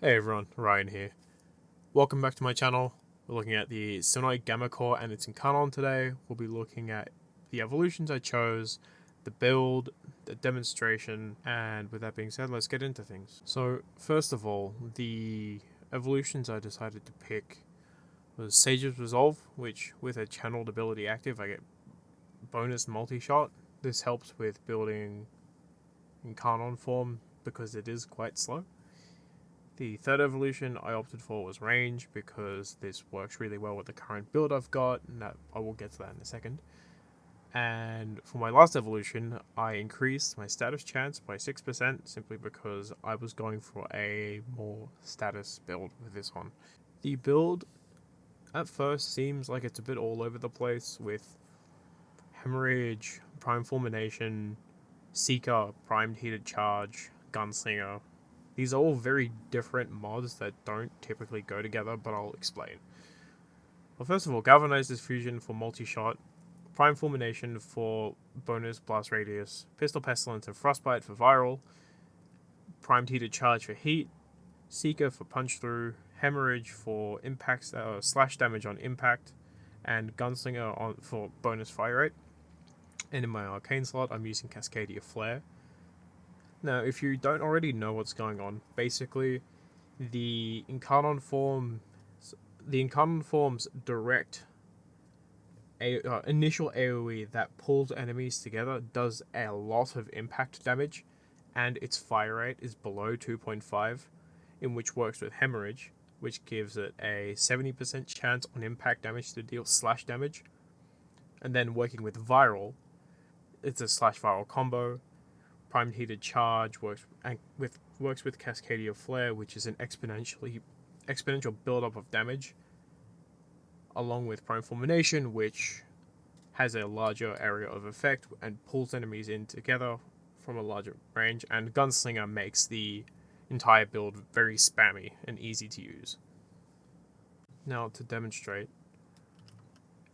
Hey everyone, Ryan here. Welcome back to my channel. We're looking at the SYNOID GAMMACOR and its Incarnon today. We'll be looking at the evolutions I chose, the build, the demonstration, and with that being said, let's get into things. So first of all, the evolutions I decided to pick was Sage's Resolve, which with a channeled ability active I get bonus multi-shot. This helps with building Incarnon form because it is quite slow. The third evolution I opted for was range because this works really well with the current build I've got, and I will get to that in a second. And for my last evolution, I increased my status chance by 6% simply because I was going for a more status build with this one. The build at first seems like it's a bit all over the place with Hemorrhage, Prime Fulmination, Seeker, Primed Heated Charge, Gunslinger. These are all very different mods that don't typically go together, but I'll explain. Well, first of all, Galvanized Fusion for multi-shot, Prime Fulmination for bonus blast radius, Pistol Pestilence and Frostbite for viral, Primed Heated Charge for heat, Seeker for punch through, Hemorrhage for impact slash damage on impact, and Gunslinger for bonus fire rate. And in my arcane slot, I'm using Cascadia Flare. Now, if you don't already know what's going on, basically, the Incarnon forms direct initial AoE that pulls enemies together does a lot of impact damage, and its fire rate is below 2.5, in which works with Hemorrhage, which gives it a 70% chance on impact damage to deal slash damage. And then working with Viral, it's a slash viral combo. Primed Heated Charge works with Cascadia Flare, which is an exponential build-up of damage, along with Prime Fulmination, which has a larger area of effect and pulls enemies in together from a larger range, and Gunslinger makes the entire build very spammy and easy to use. Now to demonstrate,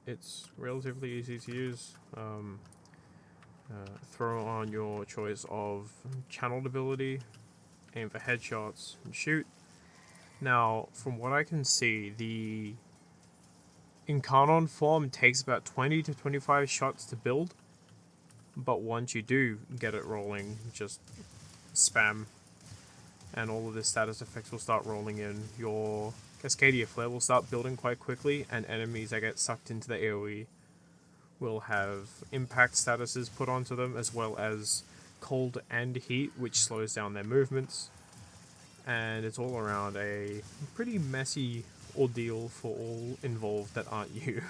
it's relatively easy to use. Throw on your choice of channeled ability, aim for headshots, and shoot. Now, from what I can see, the Incarnon form takes about 20 to 25 shots to build, but once you do get it rolling, just spam, and all of the status effects will start rolling in. Your Cascadia Flare will start building quite quickly, and enemies that get sucked into the AoE will have impact statuses put onto them, as well as cold and heat, which slows down their movements. And it's all around a pretty messy ordeal for all involved that aren't you.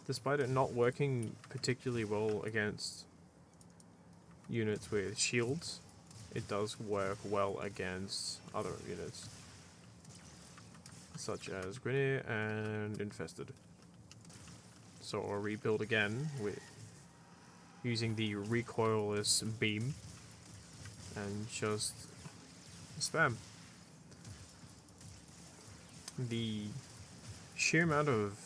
Despite it not working particularly well against units with shields, it does work well against other units, such as Grineer and Infested. So I'll rebuild again with using the recoilless beam and just spam. The sheer amount of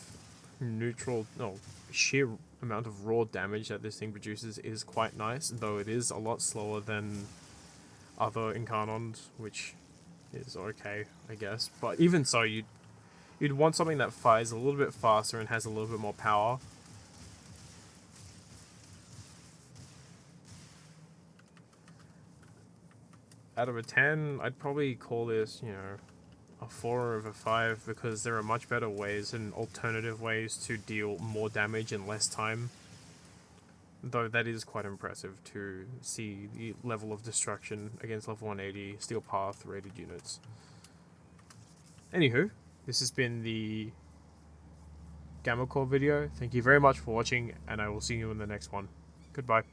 raw damage that this thing produces is quite nice, though it is a lot slower than other Incarnons, which is okay, I guess. But even so, you'd want something that fires a little bit faster and has a little bit more power. Out of a 10, I'd probably call this, a 4 over 5, because there are much better ways and alternative ways to deal more damage in less time. Though that is quite impressive to see the level of destruction against level 180 Steel Path rated units. Anywho, this has been the GammaCor video. Thank you very much for watching, and I will see you in the next one. Goodbye.